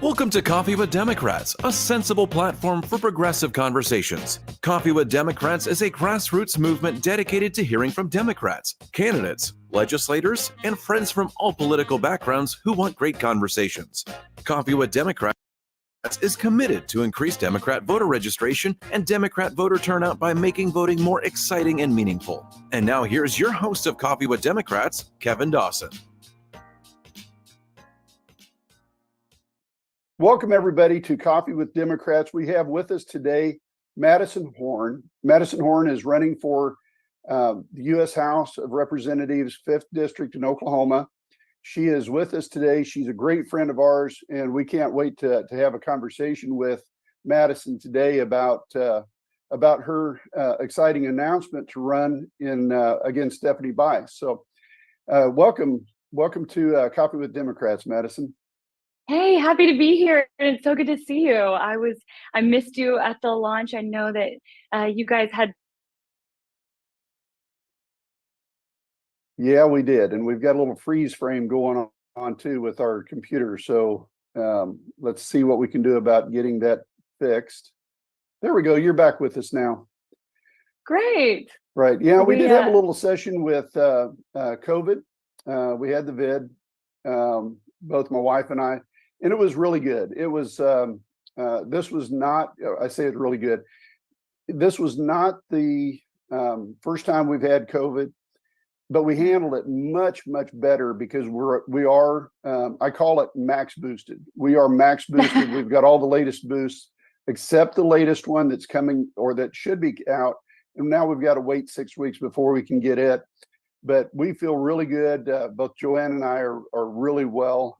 Welcome to Coffee with Democrats, a sensible platform for progressive conversations. Coffee with Democrats is a grassroots movement dedicated to hearing from Democrats, candidates, legislators, and friends from all political backgrounds who want great conversations. Coffee with Democrats is committed to increase Democrat voter registration and Democrat voter turnout by making voting more exciting and meaningful. And now here's your host of Coffee with Democrats, Kevin Dawson. Welcome, everybody, to Coffee with Democrats. We have with us today Madison Horn. Madison Horn is running for the U.S. House of Representatives, 5th District in Oklahoma. She is with us today. She's a great friend of ours, and we can't wait to have a conversation with Madison today about her exciting announcement to run in against Stephanie Bice. So welcome to Coffee with Democrats, Madison. Hey, happy to be here. It's so good to see you. I missed you at the launch. I know that you guys had. Yeah, we did. And we've got a little freeze frame going on too with our computer. So let's see what we can do about getting that fixed. There we go. You're back with us now. Great. Right. Yeah, we did have a little session with COVID. We had the vid, both my wife and I. And it was really good. It was, this was not, I say it's really good. This was not the first time we've had COVID, but we handled it much, much better because we are, I call it max boosted. We are max boosted. We've got all the latest boosts, except the latest one that's coming or that should be out. And now we've got to wait 6 weeks before we can get it. But we feel really good. Both Joanne and I are really well.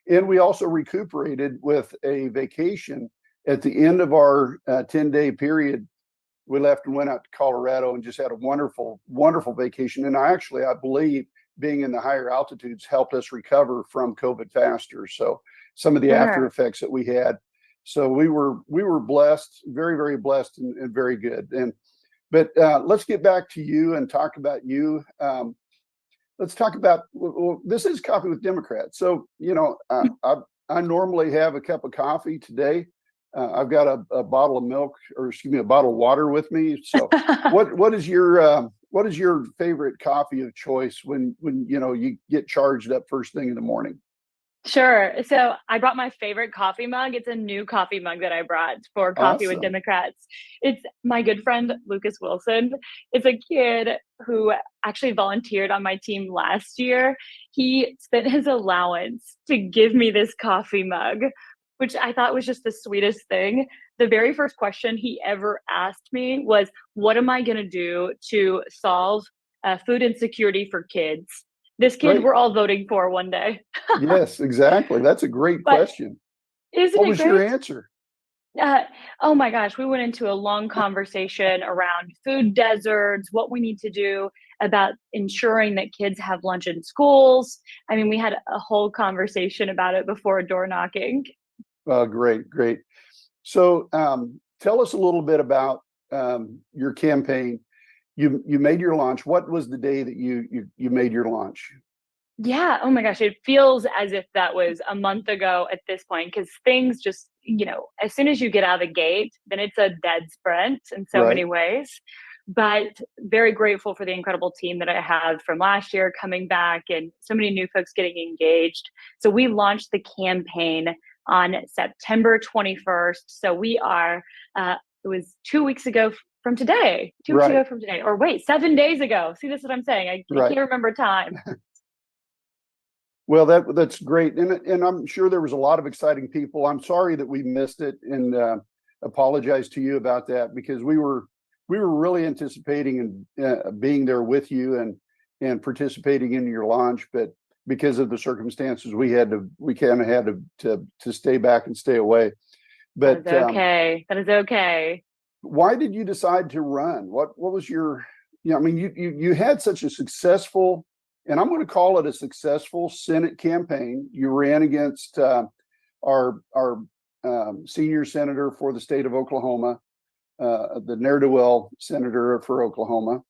And we also recuperated with a vacation at the end of our 10-day period. We left and went out to Colorado and just had a wonderful, wonderful vacation. And I believe being in the higher altitudes helped us recover from COVID faster. So some of the after effects that we had. So we were blessed, very, very blessed and very good. But let's get back to you and talk about you. Let's talk about, well, this is Coffee with Democrats. So, you know, I normally have a cup of coffee today. I've got a bottle of milk, or excuse me, a bottle of water with me. So what is your favorite coffee of choice when you know you get charged up first thing in the morning? Sure. So I brought my favorite coffee mug. It's a new coffee mug that I brought for Coffee with Democrats. It's my good friend, Lucas Wilson. It's a kid who actually volunteered on my team last year. He spent his allowance to give me this coffee mug, which I thought was just the sweetest thing. The very first question he ever asked me was, what am I going to do to solve food insecurity for kids? This kid we're all voting for one day. Yes, exactly. That's a great question. What was your answer? Oh my gosh, we went into a long conversation around food deserts, what we need to do about ensuring that kids have lunch in schools. I mean, we had a whole conversation about it before door knocking. Great. So tell us a little bit about your campaign. You made your launch. What was the day that you made your launch? Yeah. Oh my gosh. It feels as if that was a month ago at this point, because things just, you know, as soon as you get out of the gate, then it's a dead sprint in so many ways. But very grateful for the incredible team that I have from last year coming back and so many new folks getting engaged. So we launched the campaign on September 21st. So we are, it was 2 weeks ago from today, 2 weeks ago from today, or wait, 7 days ago. See, this is what I'm saying. I can't remember time. Well, that's great. And I'm sure there was a lot of exciting people. I'm sorry that we missed it, and apologize to you about that, because we were really anticipating and being there with you and participating in your launch, but because of the circumstances, we kind of had to stay back and stay away. But that is okay. That is okay. Why did you decide to run? What was your, I mean, you had such a successful, and I'm going to call it a successful Senate campaign. You ran against our senior senator for the state of Oklahoma, the ne'er-do-well senator for Oklahoma.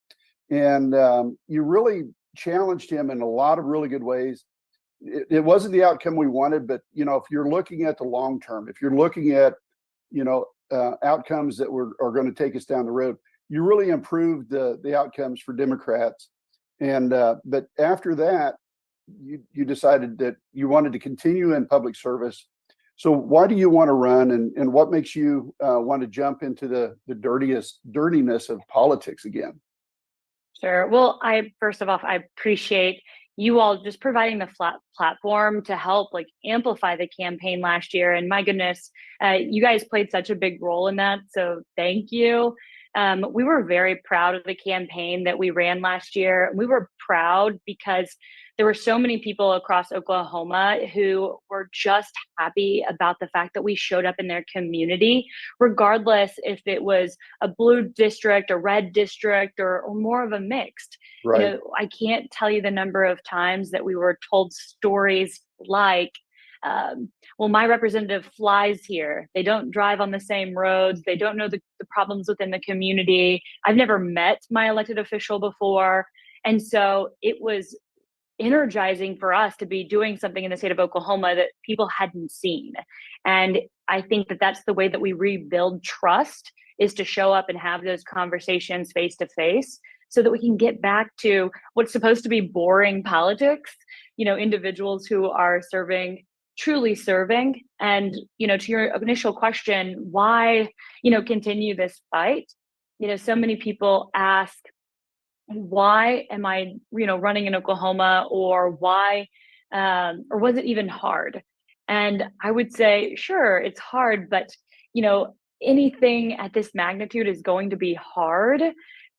And you really challenged him in a lot of really good ways. It wasn't the outcome we wanted, but if you're looking at the long term, if you're looking at outcomes that are going to take us down the road, you really improved the outcomes for Democrats. And but after that, you decided that you wanted to continue in public service. So why do you want to run, and what makes you want to jump into the dirtiness of politics again? Sure. Well, first of all, I appreciate you all just providing the flat platform to help amplify the campaign last year. And my goodness, you guys played such a big role in that. So thank you. We were very proud of the campaign that we ran last year. We were proud because there were so many people across Oklahoma who were just happy about the fact that we showed up in their community, regardless if it was a blue district, a red district, or more of a mixed. Right. I can't tell you the number of times that we were told stories like, well, my representative flies here. They don't drive on the same roads. They don't know the problems within the community. I've never met my elected official before. And so it was energizing for us to be doing something in the state of Oklahoma that people hadn't seen. And I think that that's the way that we rebuild trust, is to show up and have those conversations face to face, so that we can get back to what's supposed to be boring politics, individuals who are truly serving. And, to your initial question, why, continue this fight? So many people ask, why am I, running in Oklahoma, or why, or was it even hard? And I would say, sure, it's hard, but, anything at this magnitude is going to be hard,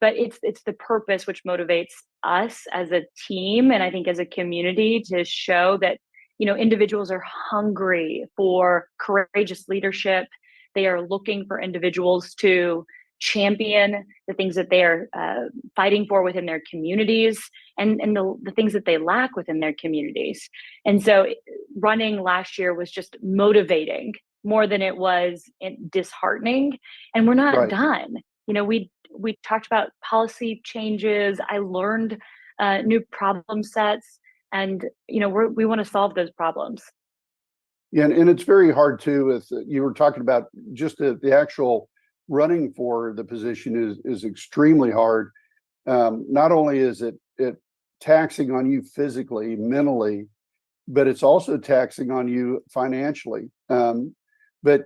but it's the purpose which motivates us as a team. And I think as a community, to show that, individuals are hungry for courageous leadership. They are looking for individuals to champion the things that they are fighting for within their communities, and the things that they lack within their communities. And so running last year was just motivating more than it was disheartening. And we're not done. We talked about policy changes. I learned new problem sets, and we want to solve those problems. Yeah, and it's very hard too. With you were talking about just the actual running for the position is extremely hard. Not only is it taxing on you physically, mentally, but it's also taxing on you financially. But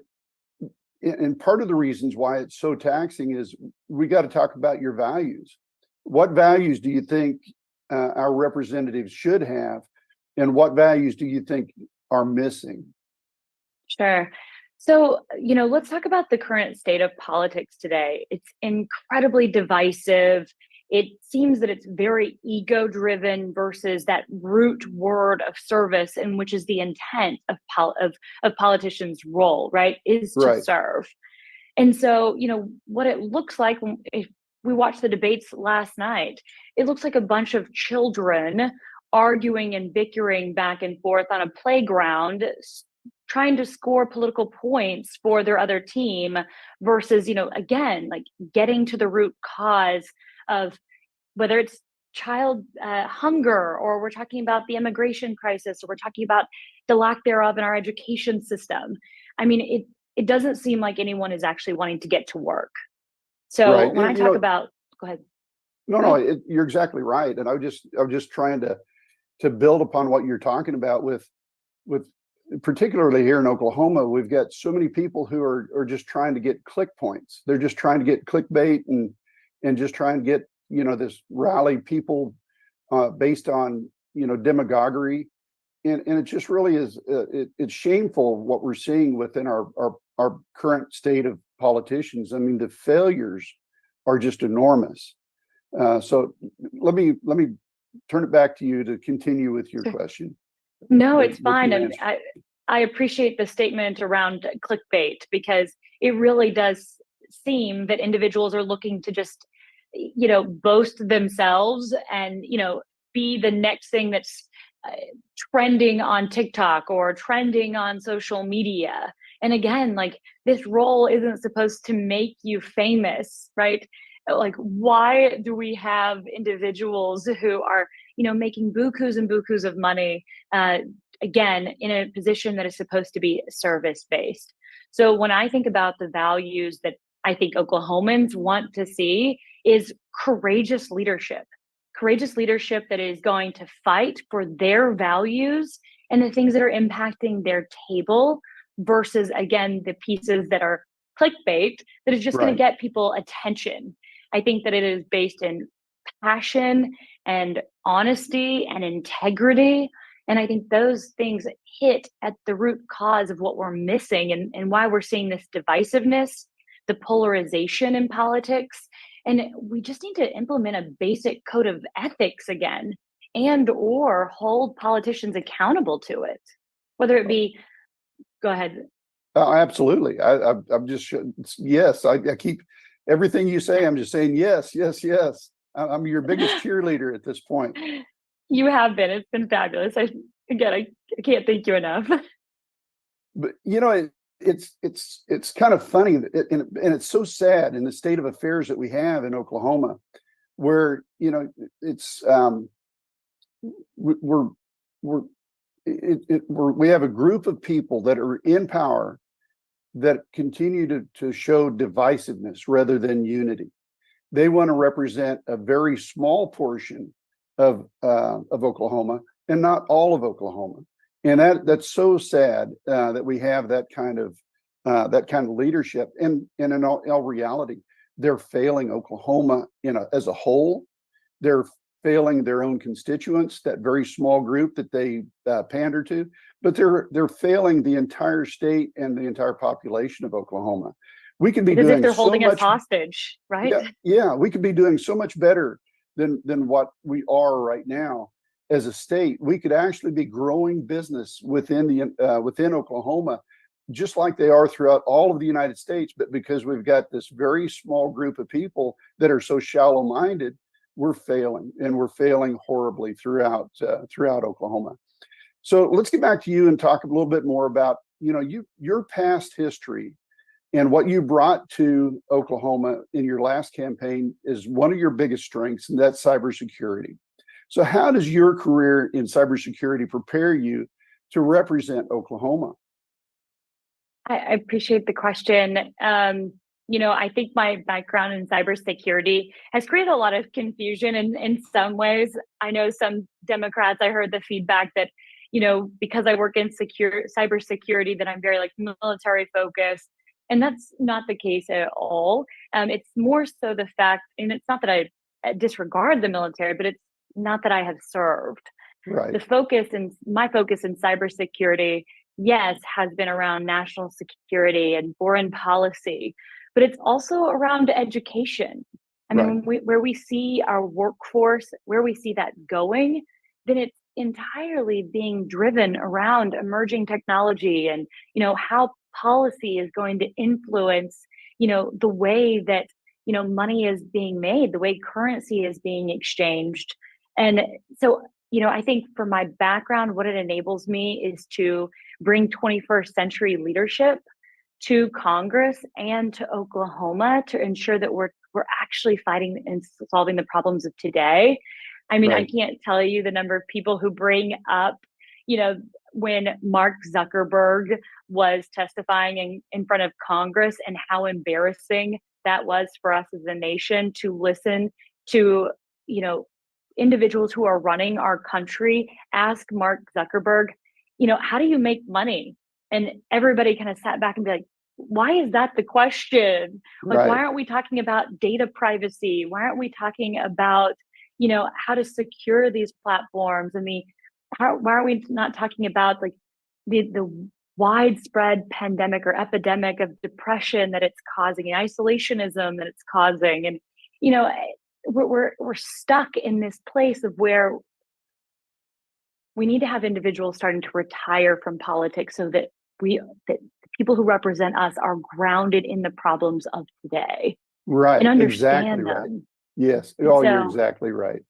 part of the reasons why it's so taxing is we got to talk about your values. What values do you think our representatives should have, and what values do you think are missing? Sure. So, let's talk about the current state of politics today. It's incredibly divisive. It seems that it's very ego-driven versus that root word of service, and which is the intent of politicians' role, right? Is to serve. And so, what it looks like, if we watched the debates last night, it looks like a bunch of children arguing and bickering back and forth on a playground, trying to score political points for their other team, versus, again, getting to the root cause of whether it's child hunger, or we're talking about the immigration crisis, or we're talking about the lack thereof in our education system. I mean, it doesn't seem like anyone is actually wanting to get to work. So when I talk about, go ahead. No, you're exactly right. And I'm just trying to build upon what you're talking about with particularly here in Oklahoma. We've got so many people who are just trying to get click points. They're just trying to get clickbait and just trying to get, this rally people based on, demagoguery. And it just really is, it's shameful what we're seeing within our current state of politicians. I mean, the failures are just enormous. So let me turn it back to you to continue with your question. No, it's fine. And I appreciate the statement around clickbait, because it really does seem that individuals are looking to just, boast themselves and, be the next thing that's trending on TikTok or trending on social media. And again, this role isn't supposed to make you famous, right? Like, why do we have individuals who are, making bukus and bukus of money, again, in a position that is supposed to be service-based? So when I think about the values that I think Oklahomans want to see is courageous leadership that is going to fight for their values and the things that are impacting their table versus, again, the pieces that are clickbait that is just going to Right. get people attention. I think that it is based in passion and honesty and integrity. And I think those things hit at the root cause of what we're missing and why we're seeing this divisiveness, the polarization in politics. And we just need to implement a basic code of ethics again and or hold politicians accountable to it, whether it be, go ahead. Absolutely. I'm just, yes, I keep everything you say. I'm just saying, yes, yes, yes. I'm your biggest cheerleader at this point. You have been. It's been fabulous. I can't thank you enough. But it's kind of funny and it's so sad in the state of affairs that we have in Oklahoma, where it's we have a group of people that are in power that continue to show divisiveness rather than unity. They want to represent a very small portion of Oklahoma and not all of Oklahoma. And that's so sad that we have that kind of leadership. And in all reality, they're failing Oklahoma as a whole. They're failing their own constituents, that very small group that they pander to. But they're failing the entire state and the entire population of Oklahoma. We could be it's as doing if they're so holding much, us hostage, right? Yeah, we could be doing so much better than what we are right now as a state. We could actually be growing business within Oklahoma, just like they are throughout all of the United States. But because we've got this very small group of people that are so shallow-minded, we're failing, and we're failing horribly throughout Oklahoma. So let's get back to you and talk a little bit more about your past history. And what you brought to Oklahoma in your last campaign is one of your biggest strengths, and that's cybersecurity. So how does your career in cybersecurity prepare you to represent Oklahoma? I appreciate the question. I think my background in cybersecurity has created a lot of confusion in some ways. I know some Democrats, I heard the feedback that, because I work in cybersecurity, that I'm very military focused. And that's not the case at all. It's more so the fact, and it's not that I disregard the military, but it's not that I have served. Right. My focus in cybersecurity, yes, has been around national security and foreign policy, but it's also around education. I mean, where we see our workforce, where we see that going, then it's entirely being driven around emerging technology and, how policy is going to influence, the way that, money is being made, the way currency is being exchanged. And so, I think for my background, what it enables me is to bring 21st century leadership to Congress and to Oklahoma to ensure that we're actually fighting and solving the problems of today. I mean, I can't tell you the number of people who bring up, when Mark Zuckerberg was testifying in front of Congress and how embarrassing that was for us as a nation to listen to, individuals who are running our country ask Mark Zuckerberg, how do you make money? And everybody kind of sat back and be like, why is that the question? Like, why aren't we talking about data privacy? Why aren't we talking about, how to secure these platforms and why are we not talking about the widespread pandemic or epidemic of depression that it's causing, and isolationism that it's causing? And, we're stuck in this place of where we need to have individuals starting to retire from politics so that the people who represent us are grounded in the problems of today. Right. And understand Exactly them. right. Yes. Oh, you're exactly right.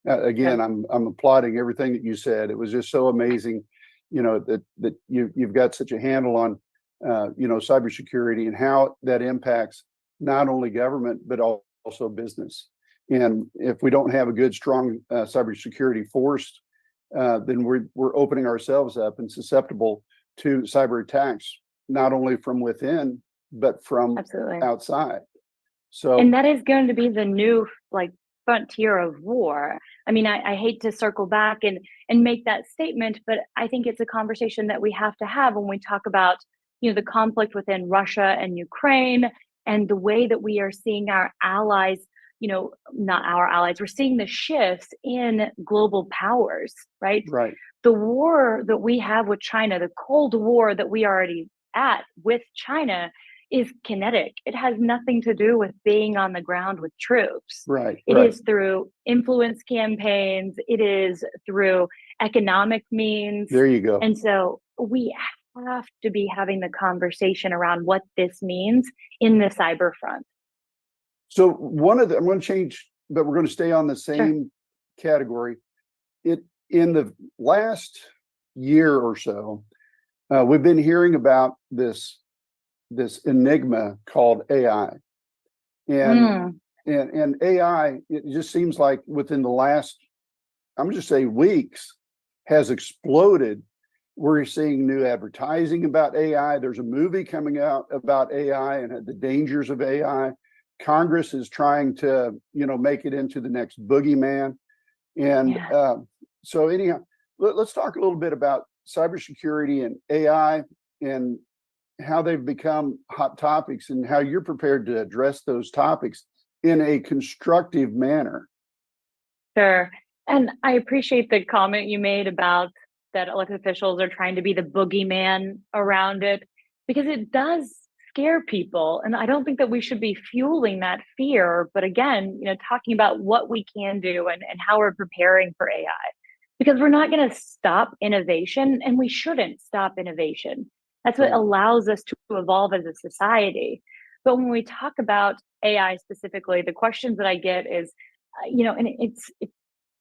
Again, I'm applauding everything that you said. It was just so amazing, that you've got such a handle on, cybersecurity and how that impacts not only government, but also business. And if we don't have a good, strong cybersecurity force, then we're opening ourselves up and susceptible to cyber attacks, not only from within, but from Absolutely. outside. So, And that is going to be the new like frontier of war. I mean, I hate to circle back and make that statement, but I think it's a conversation that we have to have when we talk about, the conflict within Russia and Ukraine and the way that we are seeing our allies, not our allies, we're seeing the shifts in global powers, right? right, The war that we have with China, the Cold War that we are already at with China is kinetic. It has nothing to do with being on the ground with troops. right, It right. is through influence campaigns, it is through economic means. There you go. And so we have to be having the conversation around what this means in the cyber front. So I'm going to change, but we're going to stay on the same category. In the last year or so, we've been hearing about this enigma called AI, and AI. It just seems like within the last, I'm just say weeks, has exploded. We're seeing new advertising about AI. There's a movie coming out about AI and the dangers of AI. Congress is trying to, make it into the next boogeyman. And so anyhow, let's talk a little bit about cybersecurity and AI and how they've become hot topics and how you're prepared to address those topics in a constructive manner. Sure. And I appreciate the comment you made about that elected officials are trying to be the boogeyman around it, because it does scare people. And I don't think that we should be fueling that fear. But again, talking about what we can do and how we're preparing for AI, because we're not going to stop innovation and we shouldn't stop innovation. That's what allows us to evolve as a society. But when we talk about AI specifically, the questions that I get is, and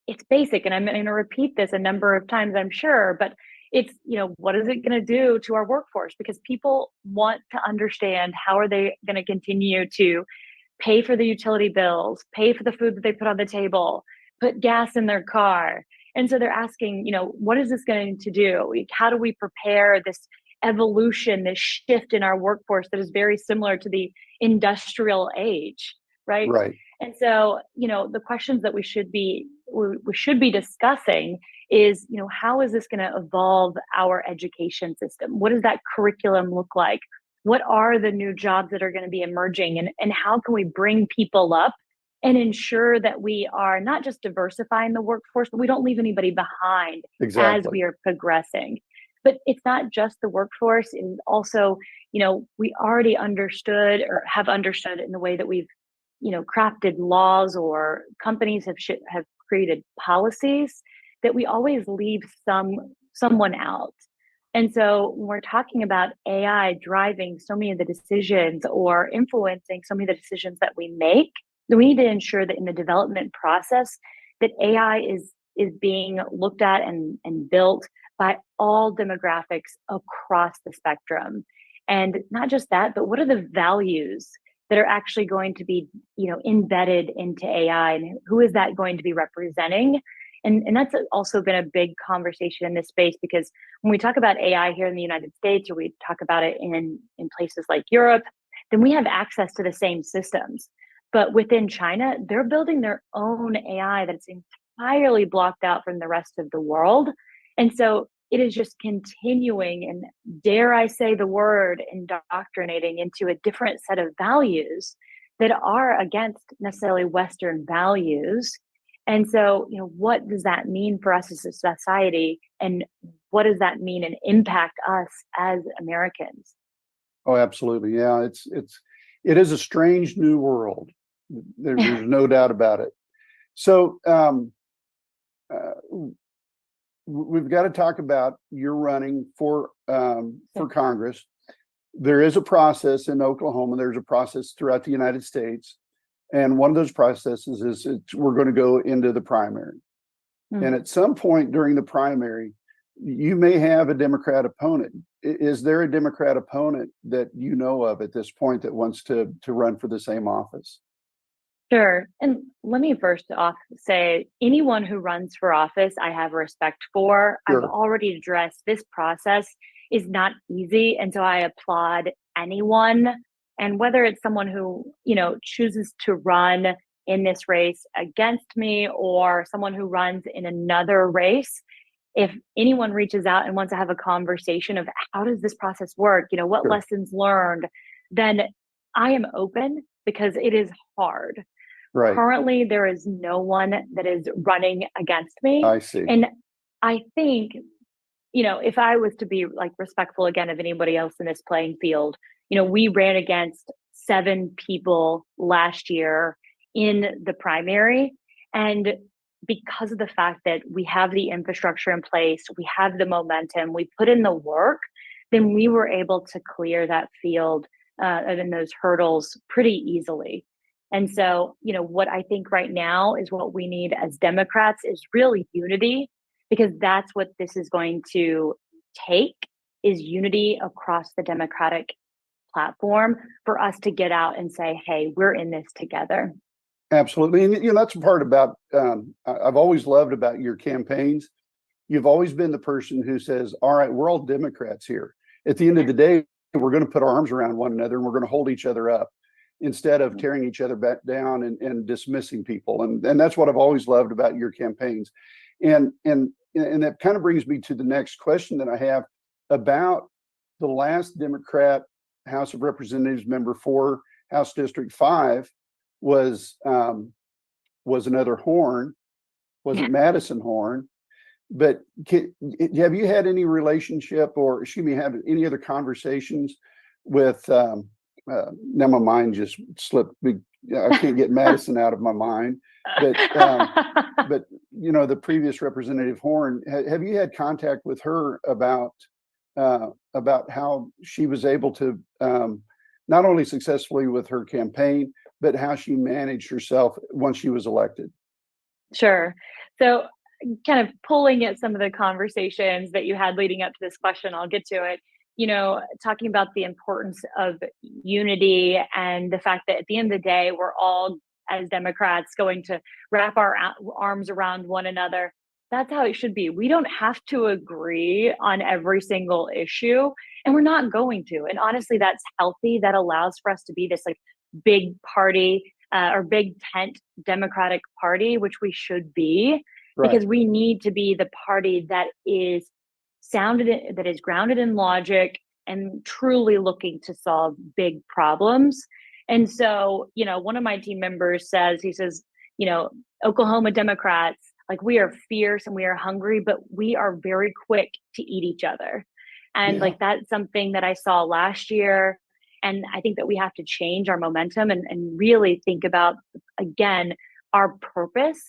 it's basic, and I'm going to repeat this a number of times, I'm sure, but it's, what is it going to do to our workforce? Because people want to understand how are they going to continue to pay for the utility bills, pay for the food that they put on the table, put gas in their car. And so they're asking, what is this going to do? How do we prepare this evolution, this shift in our workforce that is very similar to the industrial age, right? Right. And so, the questions that we should be discussing is, how is this going to evolve our education system? What does that curriculum look like? What are the new jobs that are going to be emerging? And how can we bring people up and ensure that we are not just diversifying the workforce, but we don't leave anybody behind as we are progressing. But it's not just the workforce. It's also, we already understood or have understood in the way that we've, crafted laws, or companies have created policies, that we always leave someone out. And so when we're talking about AI driving so many of the decisions or influencing so many of the decisions that we make, then we need to ensure that in the development process that AI is being looked at and built by all demographics across the spectrum. And not just that, but what are the values that are actually going to be, embedded into AI, and who is that going to be representing? And that's also been a big conversation in this space, because when we talk about AI here in the United States, or we talk about it in places like Europe, then we have access to the same systems. But within China, they're building their own AI that's entirely blocked out from the rest of the world. And so it is just continuing, and dare I say the word, indoctrinating into a different set of values that are against necessarily Western values. And so, what does that mean for us as a society? And what does that mean and impact us as Americans? Oh, absolutely. Yeah, it is a strange new world. There's no doubt about it. So we've got to talk about you're running for Congress. There is a process in Oklahoma. There's a process throughout the United States. And one of those processes is we're going to go into the primary. And at some point during the primary, you may have a Democrat opponent. Is there a Democrat opponent that you know of at this point that wants to run for the same office? Sure. And let me first off say anyone who runs for office, I have respect for. I've Sure. already addressed this process is not easy. And so I applaud anyone. And whether it's someone who, chooses to run in this race against me or someone who runs in another race, if anyone reaches out and wants to have a conversation of how does this process work, what Sure. lessons learned, then I am open because it is hard. Right. Currently, there is no one that is running against me. I see. And I think, if I was to be like respectful again of anybody else in this playing field, we ran against 7 people last year in the primary. And because of the fact that we have the infrastructure in place, we have the momentum, we put in the work, then we were able to clear that field and those hurdles pretty easily. And so, what I think right now is what we need as Democrats is really unity, because that's what this is going to take is unity across the Democratic platform for us to get out and say, hey, we're in this together. Absolutely. And that's the part about I've always loved about your campaigns. You've always been the person who says, all right, we're all Democrats here. At the end of the day, we're going to put our arms around one another and we're going to hold each other up instead of tearing each other back down and dismissing people. And that's what I've always loved about your campaigns. And that kind of brings me to the next question that I have about the last Democrat House of Representatives member for House District 5 was another Horn, wasn't Madison Horn. But have you had any relationship or have any other conversations with now my mind just slipped. I can't get Madison out of my mind, but the previous Representative Horn, have you had contact with her about how she was able to not only successfully with her campaign, but how she managed herself once she was elected? Sure. So kind of pulling at some of the conversations that you had leading up to this question, I'll get to it. Talking about the importance of unity and the fact that at the end of the day, we're all, as Democrats, going to wrap our arms around one another. That's how it should be. We don't have to agree on every single issue, and we're not going to. And honestly, that's healthy. That allows for us to be this like big party or big tent Democratic Party, which we should be, because we need to be the party that is grounded in logic and truly looking to solve big problems. And so, one of my team members he says, Oklahoma Democrats, like we are fierce and we are hungry, but we are very quick to eat each other. And like that's something that I saw last year. And I think that we have to change our momentum and really think about, again, our purpose.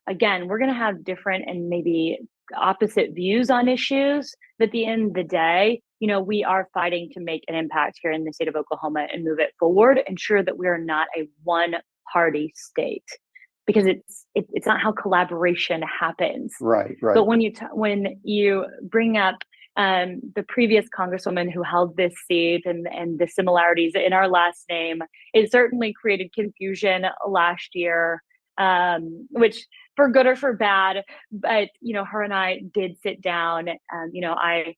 Again, we're going to have different and maybe opposite views on issues, but at the end of the day, we are fighting to make an impact here in the state of Oklahoma and move it forward, ensure that we are not a one-party state, because it's not how collaboration happens. Right. But when you bring up the previous congresswoman who held this seat and the similarities in our last name, it certainly created confusion last year, which for good or for bad, but her and I did sit down. I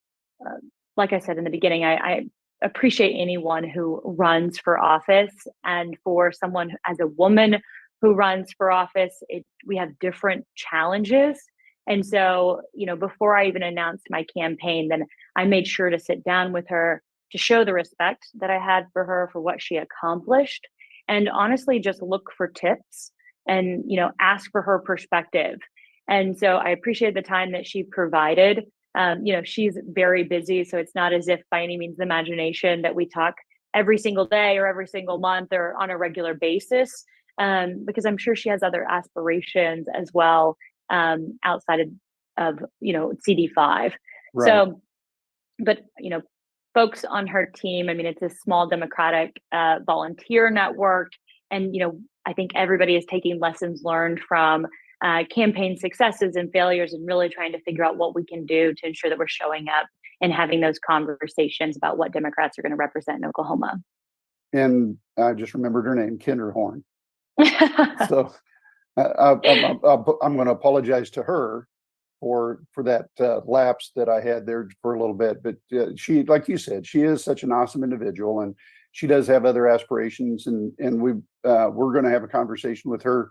like I said in the beginning, I appreciate anyone who runs for office, and for someone as a woman who runs for office, we have different challenges. And so, before I even announced my campaign, then I made sure to sit down with her to show the respect that I had for her for what she accomplished, and honestly just look for tips and ask for her perspective. And so I appreciate the time that she provided. She's very busy, so it's not as if by any means of the imagination that we talk every single day or every single month or on a regular basis, because I'm sure she has other aspirations as well outside of CD5. Right. So, but folks on her team, I mean, it's a small Democratic volunteer network, and I think everybody is taking lessons learned from campaign successes and failures and really trying to figure out what we can do to ensure that we're showing up and having those conversations about what Democrats are going to represent in Oklahoma. And I just remembered her name, Kendra Horn. So I'm going to apologize to her for that lapse that I had there for a little bit. But she, like you said, she is such an awesome individual, and she does have other aspirations, and we're going to have a conversation with her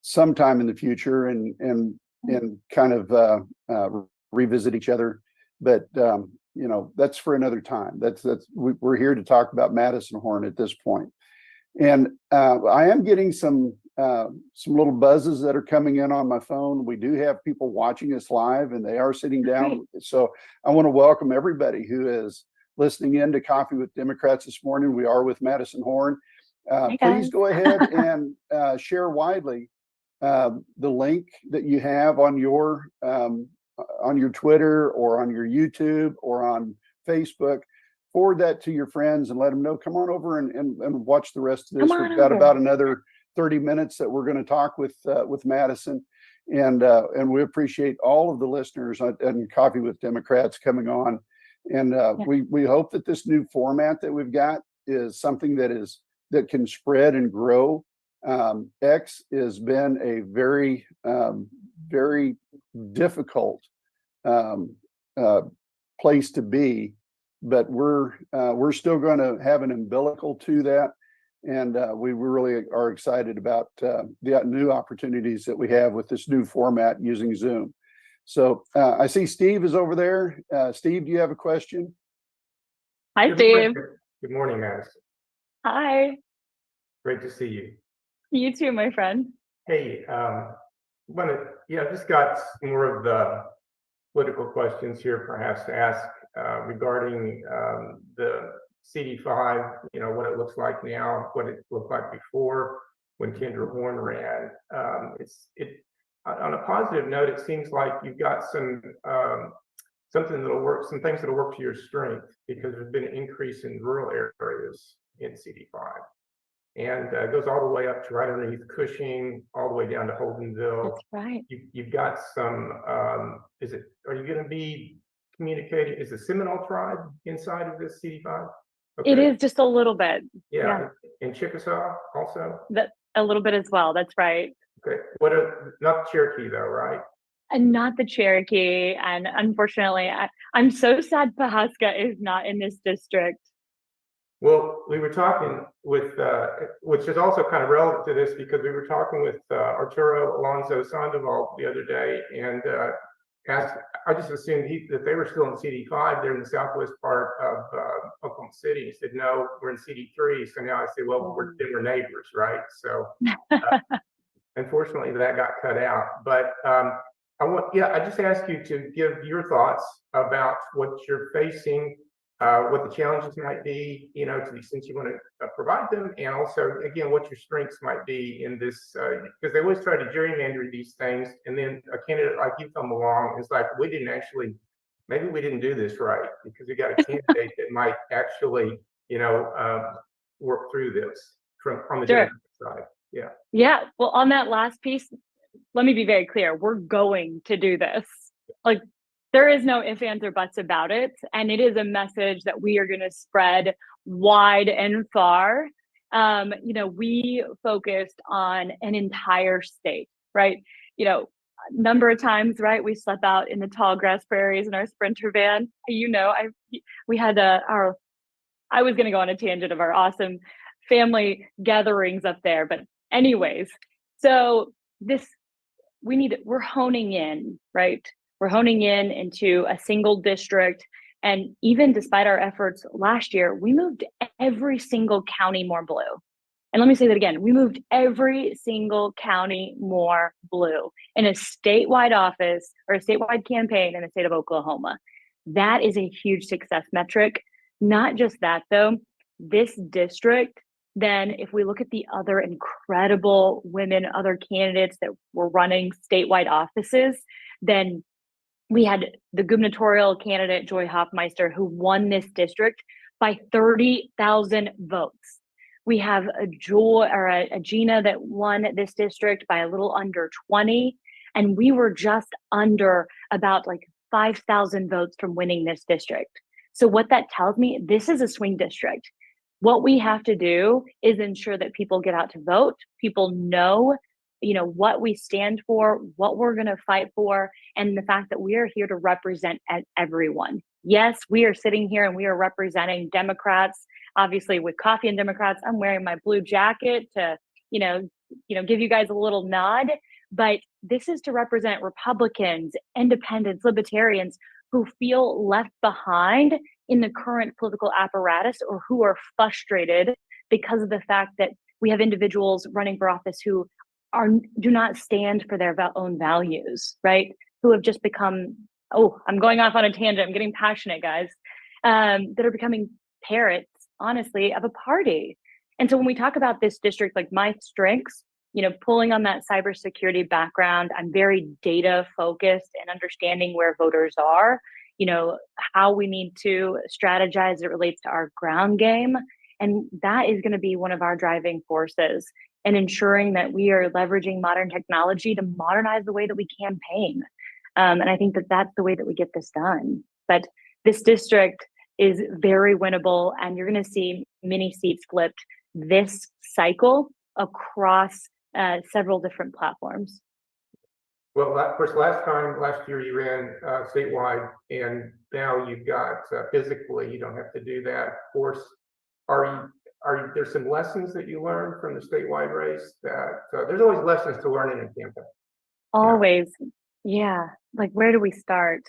sometime in the future, and kind of revisit each other. But that's for another time. We're here to talk about Madison Horn at this point. And I am getting some little buzzes that are coming in on my phone. We do have people watching us live, and they are sitting down. So I want to welcome everybody who is listening in to Coffee with Democrats this morning. We are with Madison Horn. Please go ahead and share widely the link that you have on your Twitter or on your YouTube or on Facebook. Forward that to your friends and let them know. Come on over and watch the rest of this. We've got about another 30 minutes that we're going to talk with Madison, and we appreciate all of the listeners and Coffee with Democrats coming on. And we hope that this new format that we've got is something that can spread and grow. X has been a very very difficult place to be. But we're still going to have an umbilical to that, and we really are excited about the new opportunities that we have with this new format using Zoom. So I see Steve is over there. Steve, do you have a question? Hi, Steve. Good morning, Madison. Hi. Great to see you. You too, my friend. Hey, just got more of the political questions here, perhaps to ask. Regarding the CD5, what it looks like now, what it looked like before when Kendra Horn ran. On a positive note, it seems like you've got some things that'll work to your strength, because there's been an increase in rural areas in CD5, and it goes all the way up to right underneath Cushing, all the way down to Holdenville. That's right. You've got some. Are you going to be communicating? Is the Seminole tribe inside of this CD5? Okay. It is just a little bit. Yeah. And Chickasaw also? A little bit as well. That's right. Okay. Not Cherokee though, right? And not the Cherokee. And unfortunately, I'm so sad Pahaska is not in this district. Well, we were talking with, which is also kind of relevant to this, because we were talking with Arturo Alonso Sandoval the other day, and I just assumed that they were still in CD5. They're in the southwest part of Oklahoma City. He said, no, we're in CD3. So now I say, well, we're neighbors, right? So unfortunately, that got cut out. But I just ask you to give your thoughts about what you're facing, what the challenges might be, to the extent you want to provide them, and also, again, what your strengths might be in this, because they always try to gerrymander these things, and then a candidate like you come along, it's like, maybe we didn't do this right, because we got a candidate that might actually, work through this from the Democratic side. Yeah. Yeah. Well, on that last piece, let me be very clear. We're going to do this. Like, there is no ifs, ands, or buts about it. And it is a message that we are going to spread wide and far. We focused on an entire state, right? Number of times, right? We slept out in the tall grass prairies in our Sprinter van. I was going to go on a tangent of our awesome family gatherings up there. But anyways, so we're honing in, right? We're honing in into a single district. And even despite our efforts last year, we moved every single county more blue. And let me say that again, we moved every single county more blue in a statewide office or a statewide campaign in the state of Oklahoma. That is a huge success metric. Not just that though, this district, then if we look at the other incredible women, other candidates that were running statewide offices, then we had the gubernatorial candidate, Joy Hoffmeister, who won this district by 30,000 votes. We have a Gina that won this district by a little under 20. And we were just under about 5,000 votes from winning this district. So what that tells me, this is a swing district. what we have to do is ensure that people get out to vote, people know, what we stand for, what we're going to fight for, and the fact that we are here to represent everyone. Yes, we are sitting here and we are representing Democrats. Obviously, with Coffee and Democrats, I'm wearing my blue jacket to, give you guys a little nod. But this is to represent Republicans, independents, libertarians who feel left behind in the current political apparatus, or who are frustrated because of the fact that we have individuals running for office who do not stand for their own values, right? Who have just become, I'm going off on a tangent, I'm getting passionate, guys, that are becoming parrots, honestly, of a party. And so when we talk about this district, like my strengths, pulling on that cybersecurity background, I'm very data focused and understanding where voters are, how we need to strategize as it relates to our ground game. And that is going to be one of our driving forces, and ensuring that we are leveraging modern technology to modernize the way that we campaign. And I think that that's the way that we get this done. But this district is very winnable, and you're going to see many seats flipped this cycle across several different platforms. Well, of course, last year you ran statewide, and now you've got physically, you don't have to do that. Of course, are there some lessons that you learned from the statewide race that there's always lessons to learn in a campaign? Always. Yeah. Like, where do we start?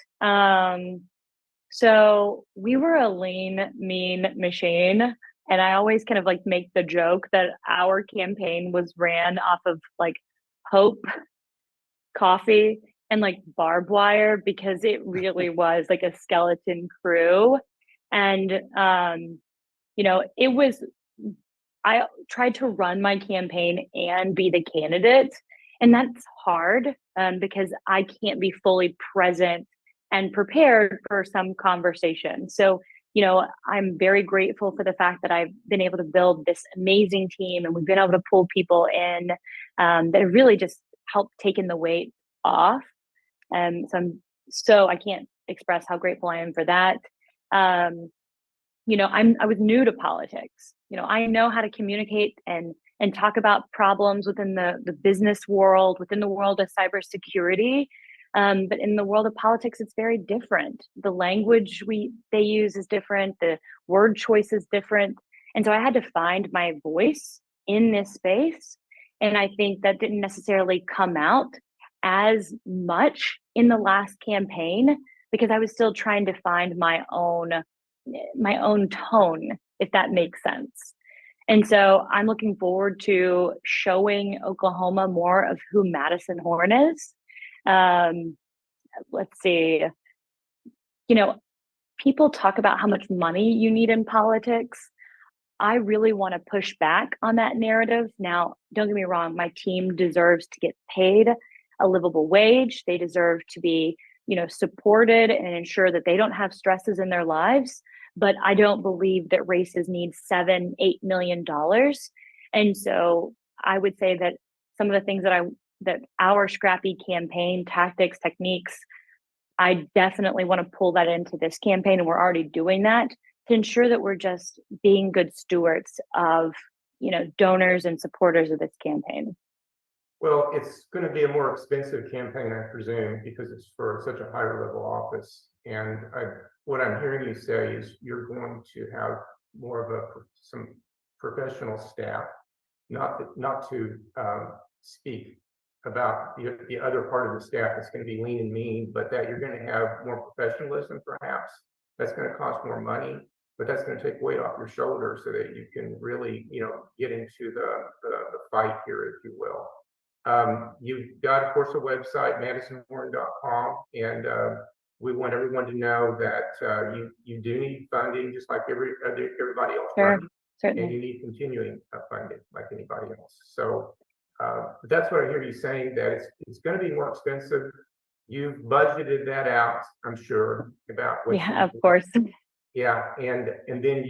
So we were a lean, mean machine. And I always kind of like make the joke that our campaign was ran off of like hope, coffee, and like barbed wire, because it really was like a skeleton crew. And, I tried to run my campaign and be the candidate. And that's hard because I can't be fully present and prepared for some conversation. So, I'm very grateful for the fact that I've been able to build this amazing team, and we've been able to pull people in that have really just helped taking the weight off. So I can't express how grateful I am for that. I was new to politics. I know how to communicate and talk about problems within the business world, within the world of cybersecurity. But in the world of politics, it's very different. The language they use is different. The word choice is different. And so I had to find my voice in this space. And I think that didn't necessarily come out as much in the last campaign, because I was still trying to find my own tone, if that makes sense. And so I'm looking forward to showing Oklahoma more of who Madison Horn is. Let's see, people talk about how much money you need in politics. I really want to push back on that narrative. Now, don't get me wrong, my team deserves to get paid a livable wage. They deserve to be, supported and ensure that they don't have stresses in their lives. But I don't believe that races need $7-8 million. And so I would say that some of the things that our scrappy campaign tactics, techniques, I definitely want to pull that into this campaign. And we're already doing that to ensure that we're just being good stewards of, donors and supporters of this campaign. Well, it's going to be a more expensive campaign, I presume, because it's for such a higher level office. And what I'm hearing you say is you're going to have more of some professional staff, not to speak about the other part of the staff that's going to be lean and mean, but that you're going to have more professionalism, perhaps. That's going to cost more money, but that's going to take weight off your shoulders so that you can really, get into the fight here, if you will. You've got, of course, a website, madisonhorn.com, and we want everyone to know that you do need funding, just like everybody else. Sure, funding, certainly. and you need continuing funding like anybody else. So that's what I hear you saying, that it's going to be more expensive. You've budgeted that out, I'm sure, about what. Yeah, of course. Yeah, and then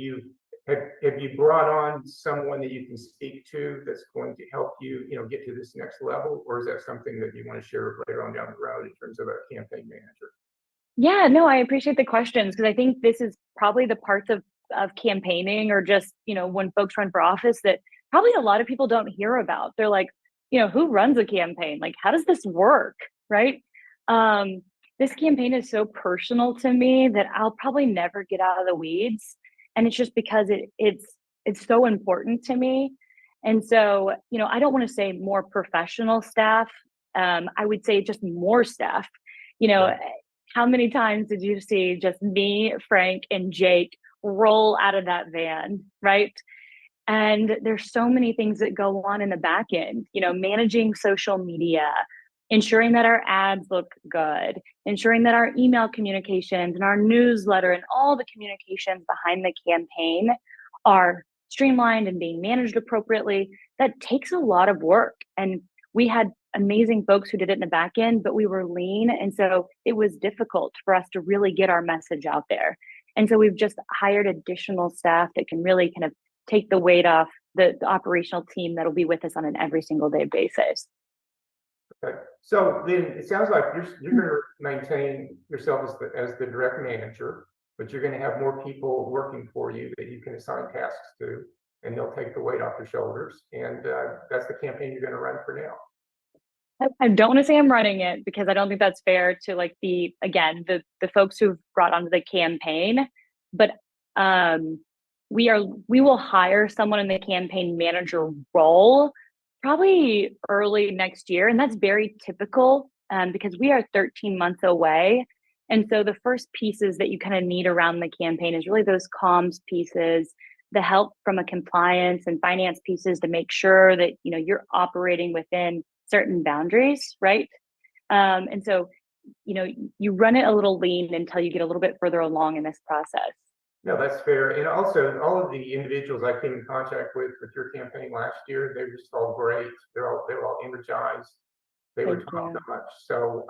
have you brought on someone that you can speak to that's going to help you, get to this next level, or is that something that you want to share later on down the road in terms of a campaign manager? Yeah, no, I appreciate the questions, because I think this is probably the parts of of campaigning, or just, when folks run for office, that probably a lot of people don't hear about. They're like, who runs a campaign? Like, how does this work? Right. This campaign is so personal to me that I'll probably never get out of the weeds. And it's just because it's so important to me. And so, I don't want to say more professional staff. I would say just more staff. Right. How many times did you see just me, Frank, and Jake roll out of that van, right? And there's so many things that go on in the back end, managing social media, ensuring that our ads look good, ensuring that our email communications and our newsletter and all the communications behind the campaign are streamlined and being managed appropriately. That takes a lot of work. And we had amazing folks who did it in the back end, but we were lean. And so it was difficult for us to really get our message out there. And so we've just hired additional staff that can really kind of take the weight off the operational team that'll be with us on an every single day basis. Okay. So then it sounds like you're going to maintain yourself as the direct manager, but you're going to have more people working for you that you can assign tasks to, and they'll take the weight off your shoulders. And that's the campaign you're going to run for now. I don't want to say I'm running it, because I don't think that's fair to like the folks who've brought onto the campaign, but we will hire someone in the campaign manager role probably early next year. And that's very typical because we are 13 months away. And so the first pieces that you kind of need around the campaign is really those comms pieces, the help from a compliance and finance pieces to make sure that, you're operating within certain boundaries, right? And so, you run it a little lean until you get a little bit further along in this process. No, that's fair. And also, all of the individuals I came in contact with your campaign last year, they were just all great. They were all energized. They were top notch. So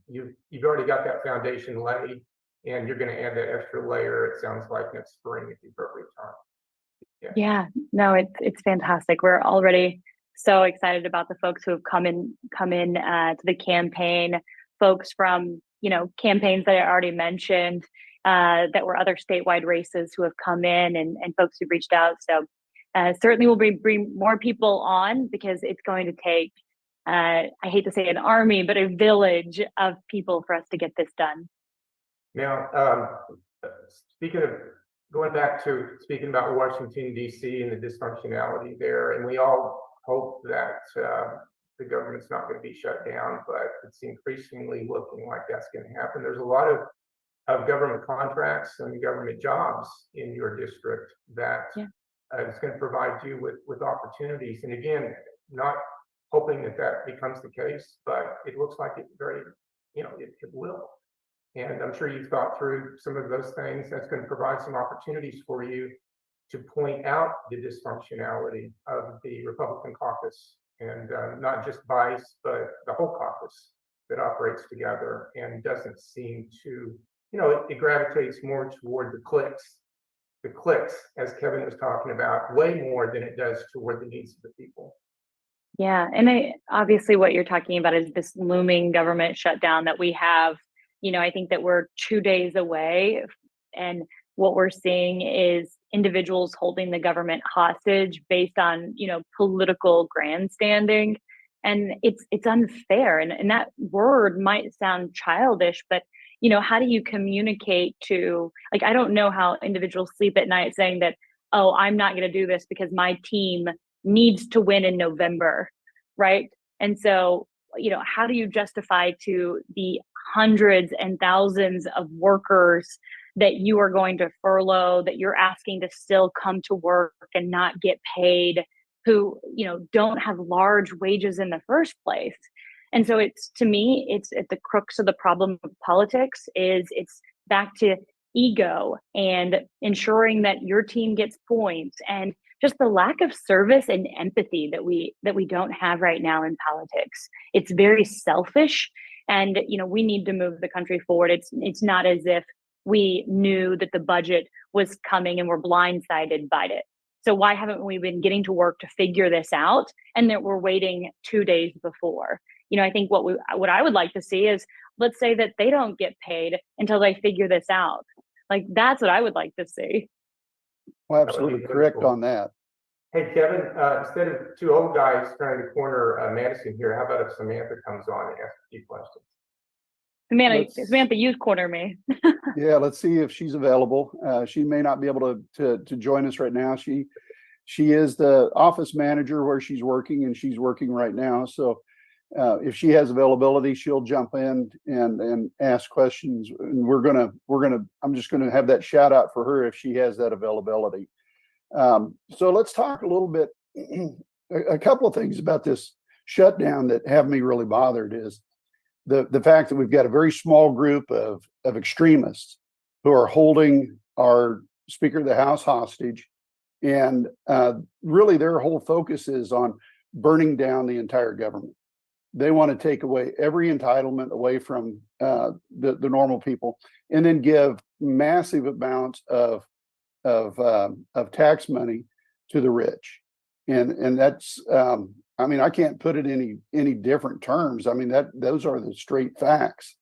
you've already got that foundation laid, and you're going to add that extra layer. It sounds like next spring at the appropriate time. Yeah. No, it's fantastic. We're already so excited about the folks who have come in to the campaign. Folks from campaigns that I already mentioned. That were other statewide races who have come in, and folks who've reached out. So certainly we'll bring more people on, because it's going to take, I hate to say an army, but a village of people for us to get this done. Now, going back to speaking about Washington, D.C. and the dysfunctionality there, and we all hope that the government's not going to be shut down, but it's increasingly looking like that's going to happen. There's a lot of government contracts and government jobs in your district that is going to provide you with opportunities. And again, not hoping that becomes the case, but it looks like it it will. And I'm sure you've thought through some of those things. That's going to provide some opportunities for you to point out the dysfunctionality of the Republican caucus, and not just Vice, but the whole caucus that operates together and doesn't seem to, it gravitates more toward the clicks, as Kevin was talking about, way more than it does toward the needs of the people. Yeah. And obviously what you're talking about is this looming government shutdown that we have. I think that we're 2 days away, and what we're seeing is individuals holding the government hostage based on, political grandstanding. And it's unfair. And that word might sound childish, but how do you communicate to, like, I don't know how individuals sleep at night saying that, oh, I'm not going to do this because my team needs to win in November, right? And so, how do you justify to the hundreds and thousands of workers that you are going to furlough, that you're asking to still come to work and not get paid, who, don't have large wages in the first place? And so to me, it's at the crux of the problem of politics. It's back to ego and ensuring that your team gets points, and just the lack of service and empathy that we don't have right now in politics. It's very selfish, and we need to move the country forward. It's not as if we knew that the budget was coming and we're blindsided by it. So why haven't we been getting to work to figure this out, and that we're waiting 2 days before? I think what I would like to see is, let's say that they don't get paid until they figure this out. Like, that's what I would like to see. Well, That would be absolutely really correct cool. on that. Hey, Kevin, instead of two old guys trying to corner Madison here, how about if Samantha comes on and asks a few questions? Samantha, you corner me. Yeah, let's see if she's available. She may not be able to join us right now. She is the office manager where she's working, and she's working right now. So if she has availability, she'll jump in and ask questions. And I'm just gonna have that shout out for her if she has that availability. So let's talk a little bit, a couple of things about this shutdown that have me really bothered is the fact that we've got a very small group of extremists who are holding our Speaker of the House hostage. And really their whole focus is on burning down the entire government. They want to take away every entitlement away from the normal people, and then give massive amounts of tax money to the rich. And that's I mean, I can't put it any different terms. I mean, those are the straight facts.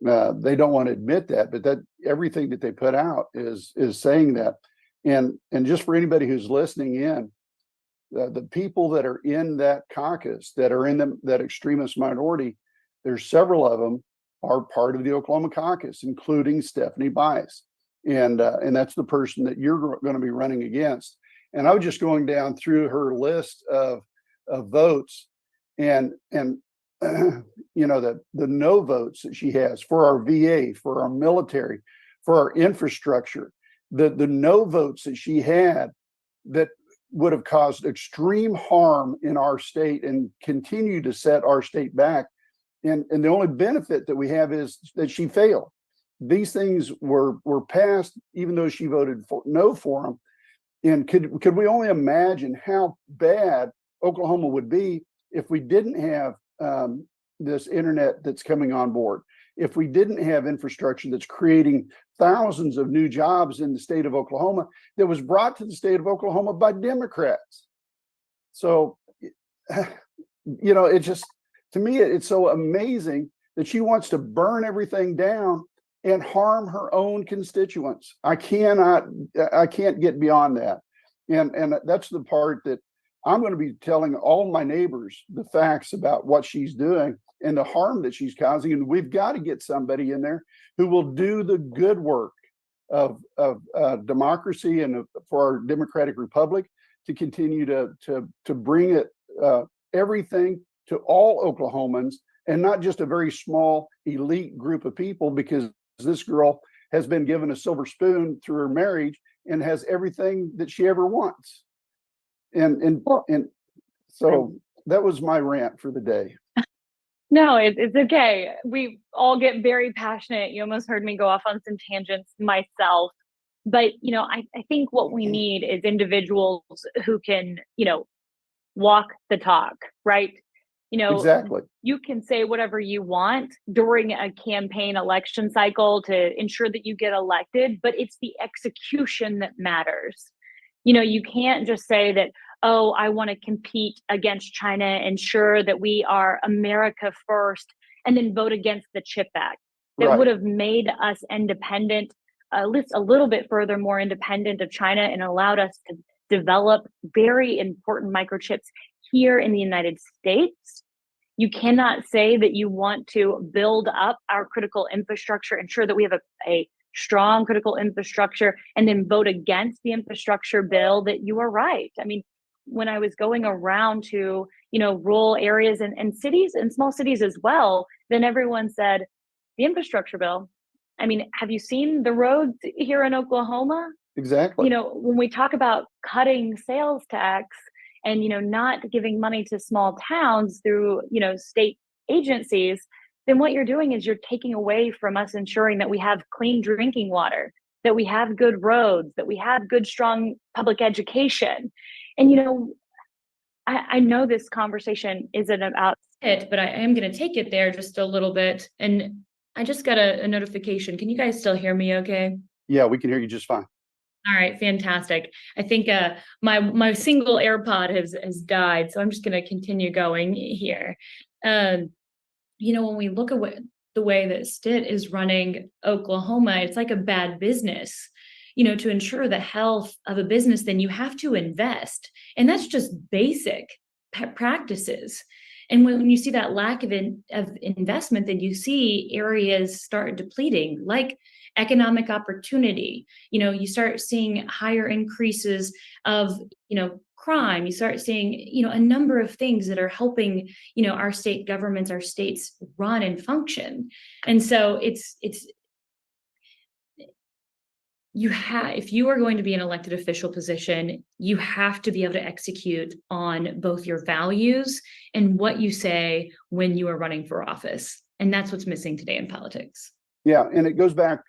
They don't want to admit that, but that everything that they put out is saying that. And just for anybody who's listening in, the people that are in that caucus, that are in that extremist minority, there's several of them are part of the Oklahoma caucus, including Stephanie Bice. And that's the person that you're going to be running against. And I was just going down through her list of votes, and you know, the no votes that she has for our VA, for our military, for our infrastructure, the no votes that she had that would have caused extreme harm in our state and continue to set our state back. And the only benefit that we have is that she failed. These things were passed, even though she voted no for them. And could we only imagine how bad Oklahoma would be if we didn't have this internet that's coming on board, if we didn't have infrastructure that's creating thousands of new jobs in the state of Oklahoma that was brought to the state of Oklahoma by Democrats. So, you know, it just, to me, it's so amazing that she wants to burn everything down and harm her own constituents. I can't get beyond that. And that's the part that I'm going to be telling all my neighbors the facts about what she's doing and the harm that she's causing. And we've got to get somebody in there who will do the good work of democracy and for our democratic republic to continue to bring it everything to all Oklahomans, and not just a very small elite group of people, because this girl has been given a silver spoon through her marriage and has everything that she ever wants. And so that was my rant for the day. No, it's okay. We all get very passionate. You almost heard me go off on some tangents myself. But, you know, I think what we need is individuals who can, you know, walk the talk, right? You know, exactly. You can say whatever you want during a campaign election cycle to ensure that you get elected, but it's the execution that matters. You know, you can't just say that, oh, I want to compete against China, ensure that we are America first, and then vote against the CHIP Act that would have made us independent, at least a little bit further more independent of China, and allowed us to develop very important microchips here in the United States. You cannot say that you want to build up our critical infrastructure, ensure that we have a strong critical infrastructure, and then vote against the infrastructure bill. That you are right. I mean, when I was going around to, you know, rural areas and cities and small cities as well, then everyone said, the infrastructure bill. I mean, have you seen the roads here in Oklahoma? Exactly. You know, when we talk about cutting sales tax and, you know, not giving money to small towns through, you know, state agencies, then what you're doing is you're taking away from us ensuring that we have clean drinking water, that we have good roads, that we have good, strong public education. And, you know, I know this conversation isn't about it, but I am going to take it there just a little bit. And I just got a notification. Can you guys still hear me okay? Yeah, we can hear you just fine. All right, fantastic. I think my single AirPod has died, so I'm just going to continue going here. You know, when we look at the way that Stitt is running Oklahoma, it's like a bad business. to ensure the health of a business, then you have to invest. And that's just basic practices. And when you see that lack of investment, then you see areas start depleting, like economic opportunity. You start seeing higher increases of, crime. You start seeing, a number of things that are helping, our state governments, our states run and function. And so if you are going to be an elected official position, you have to be able to execute on both your values and what you say when you are running for office. And that's what's missing today in politics. Yeah, and it goes back.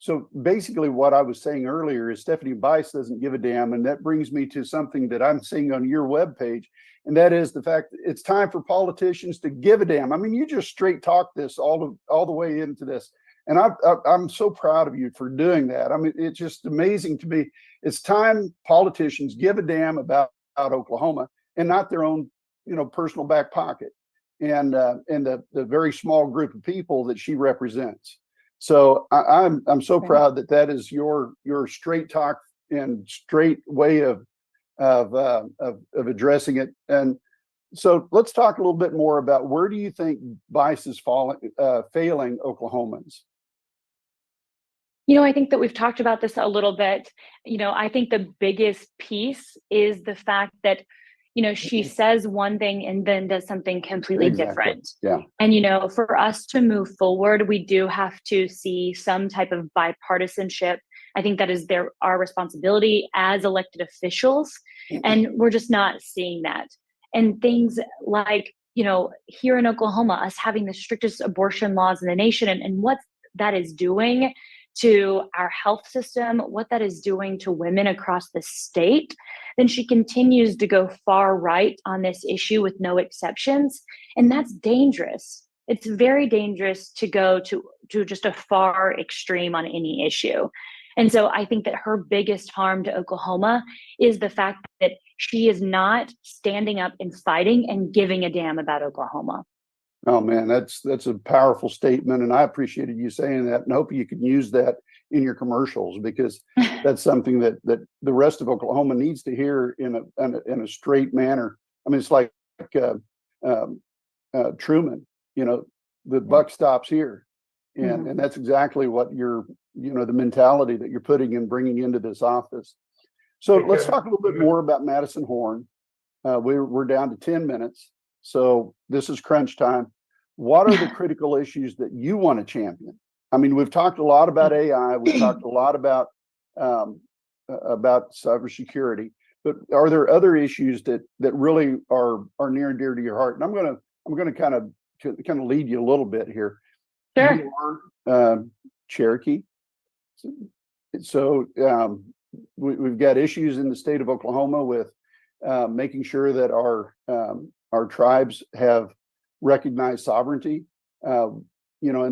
So basically what I was saying earlier is Stephanie Bice doesn't give a damn. And that brings me to something that I'm seeing on your webpage. And that is the fact that it's time for politicians to give a damn. I mean, you just straight talk this all the way into this. And I'm so proud of you for doing that. I mean, it's just amazing to me. It's time politicians give a damn about Oklahoma and not their own, personal back pocket and the very small group of people that she represents. So I'm so proud that is your straight talk and straight way of addressing it. And so let's talk a little bit more about where do you think Bice is failing Oklahomans? I think that we've talked about this a little bit. I think the biggest piece is the fact that, she says one thing and then does something completely different. Yeah. And, for us to move forward, we do have to see some type of bipartisanship. I think that is our responsibility as elected officials. And we're just not seeing that. And things like, here in Oklahoma, us having the strictest abortion laws in the nation and what that is doing to our health system, what that is doing to women across the state, then she continues to go far right on this issue with no exceptions. And that's dangerous. It's very dangerous to go to just a far extreme on any issue. And so I think that her biggest harm to Oklahoma is the fact that she is not standing up and fighting and giving a damn about Oklahoma. Oh man, that's a powerful statement, and I appreciated you saying that, and hope you can use that in your commercials because that's something that the rest of Oklahoma needs to hear in a straight manner. I mean, it's like Truman, the buck stops here, and that's exactly what the mentality that you're putting and bringing into this office. So let's talk a little bit more about Madison Horn. We're down to 10 minutes. So this is crunch time. What are the critical issues that you want to champion? I mean, we've talked a lot about AI. We've talked a lot about cybersecurity, but are there other issues that really are near and dear to your heart? And I'm going to kind of lead you a little bit here. Sure. You are Cherokee. So we've got issues in the state of Oklahoma with making sure that our tribes have recognized sovereignty. In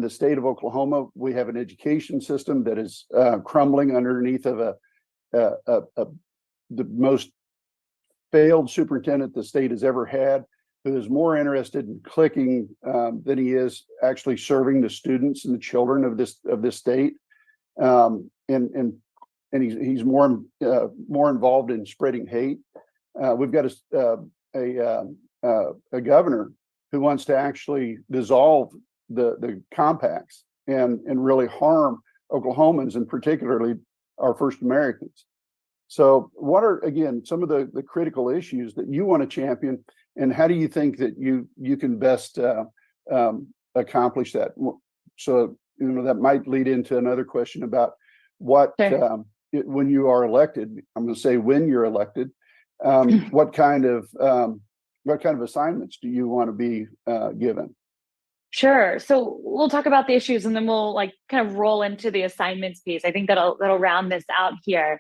the state of Oklahoma, we have an education system that is crumbling underneath of the most failed superintendent the state has ever had, who is more interested in clicking than he is actually serving the students and the children of this state. And he's more involved in spreading hate. We've got a governor who wants to actually dissolve the compacts and really harm Oklahomans, and particularly our First Americans. So what are, again, some of the critical issues that you want to champion, and how do you think that you can best accomplish that? So, that might lead into another question about what, when you are elected, I'm going to say when you're elected, what kind of assignments do you want to be given? Sure. So we'll talk about the issues and then we'll kind of roll into the assignments piece. I think that'll round this out here.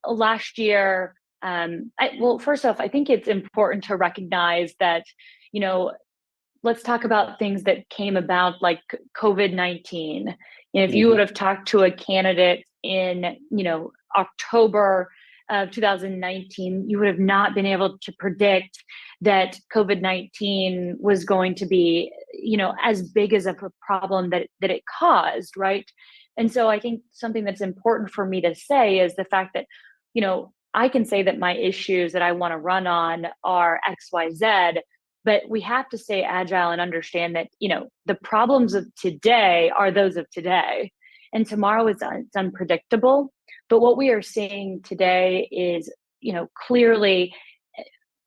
Last year, first off, I think it's important to recognize that, let's talk about things that came about like COVID-19. If you would have talked to a candidate in, October of 2019, you would have not been able to predict that COVID-19 was going to be, as big as a problem that it caused, right? And so I think something that's important for me to say is the fact that, I can say that my issues that I want to run on are X, Y, Z, but we have to stay agile and understand that, the problems of today are those of today, and tomorrow is it's unpredictable. But what we are seeing today is, clearly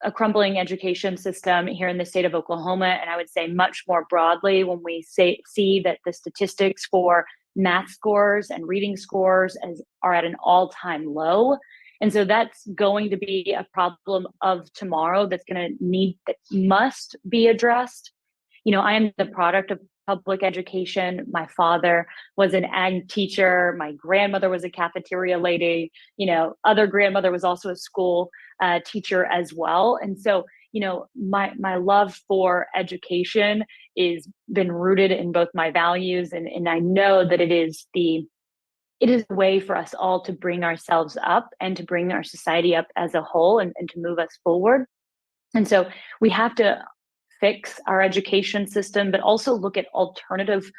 a crumbling education system here in the state of Oklahoma. And I would say much more broadly, when we see that the statistics for math scores and reading scores are at an all-time low. And so that's going to be a problem of tomorrow that must be addressed. I am the product of public education. My father was an ag teacher. My grandmother was a cafeteria lady. Other grandmother was also a school teacher as well. And so, my love for education is been rooted in both my values, and I know that it is a way for us all to bring ourselves up and to bring our society up as a whole, and to move us forward. And so we have to fix our education system, but also look at alternative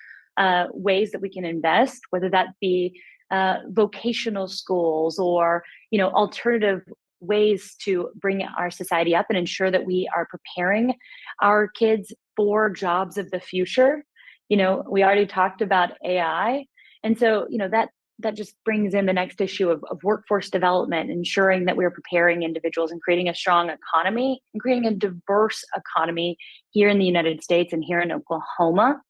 ways that we can invest, whether that be vocational schools or, alternative ways to bring our society up and ensure that we are preparing our kids for jobs of the future. We already talked about AI. And so, that just brings in the next issue of workforce development, ensuring that we're preparing individuals and creating a strong economy and creating a diverse economy here in the United States and here in Oklahoma.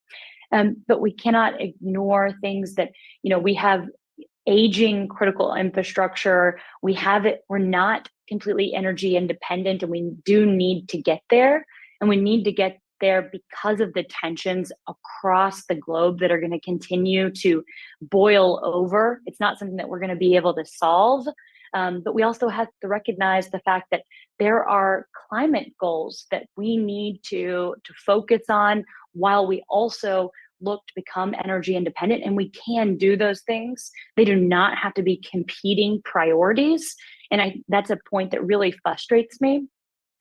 But we cannot ignore things that, we have aging critical infrastructure. We're not completely energy independent, and we do need to get there. And we need to get there because of the tensions across the globe that are going to continue to boil over. It's not something that we're going to be able to solve. But we also have to recognize the fact that there are climate goals that we need to focus on, while we also look to become energy independent. And we can do those things. They do not have to be competing priorities. And that's a point that really frustrates me.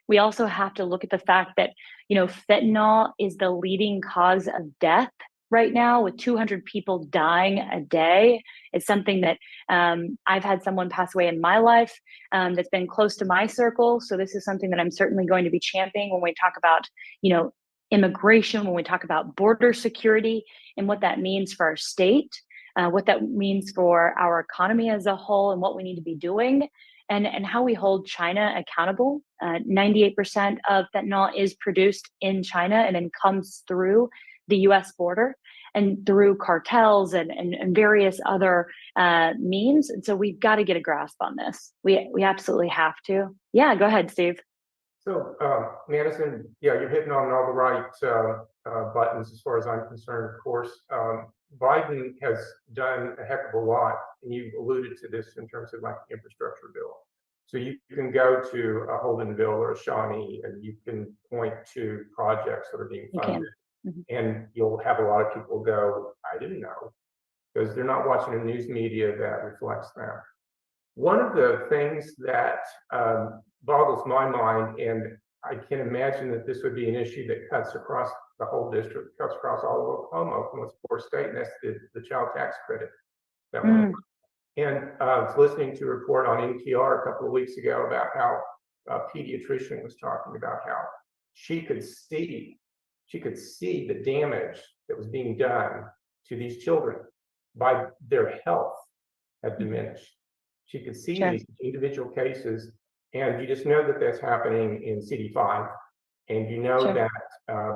We also have to look at the fact that, fentanyl is the leading cause of death right now, with 200 people dying a day. It's something that I've had someone pass away in my life that's been close to my circle. So this is something that I'm certainly going to be championing when we talk about, immigration, when we talk about border security and what that means for our state, what that means for our economy as a whole, and what we need to be doing. And how we hold China accountable. 98% of fentanyl is produced in China and then comes through the US border and through cartels and various other means. And so we've got to get a grasp on this. We absolutely have to. Yeah, go ahead, Steve. So, Madison, you're hitting on all the right buttons as far as I'm concerned, of course. Biden has done a heck of a lot, and you alluded to this in terms of like the infrastructure bill. So you can go to a Holdenville or a Shawnee, and you can point to projects that are being funded, and you'll have a lot of people go, I didn't know, because they're not watching a news media that reflects that. One of the things that boggles my mind, and I can imagine that this would be an issue that cuts across the whole district, cuts across all of Oklahoma, from its poor state, and that's the child tax credit. And I was listening to a report on NPR a couple of weeks ago about how a pediatrician was talking about how she could see the damage that was being done to these children by their health had diminished. She could see these individual cases, and you just know that that's happening in CD5. And you know that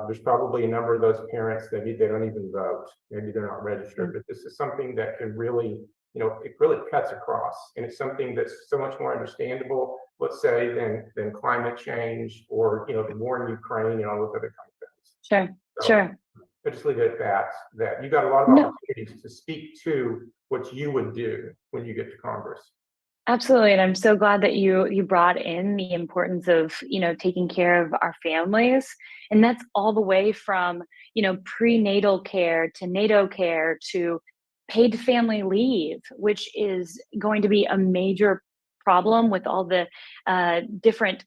there's probably a number of those parents that they don't even vote. Maybe they're not registered, but this is something that can really, it really cuts across. And it's something that's so much more understandable, let's say, than climate change or, the war in Ukraine and all those other kind of things. So I just leave it at that you got a lot of opportunities to speak to what you would do when you get to Congress. Absolutely. And I'm so glad that you brought in the importance of, taking care of our families. And that's all the way from, prenatal care to NATO care to paid family leave, which is going to be a major problem with all the different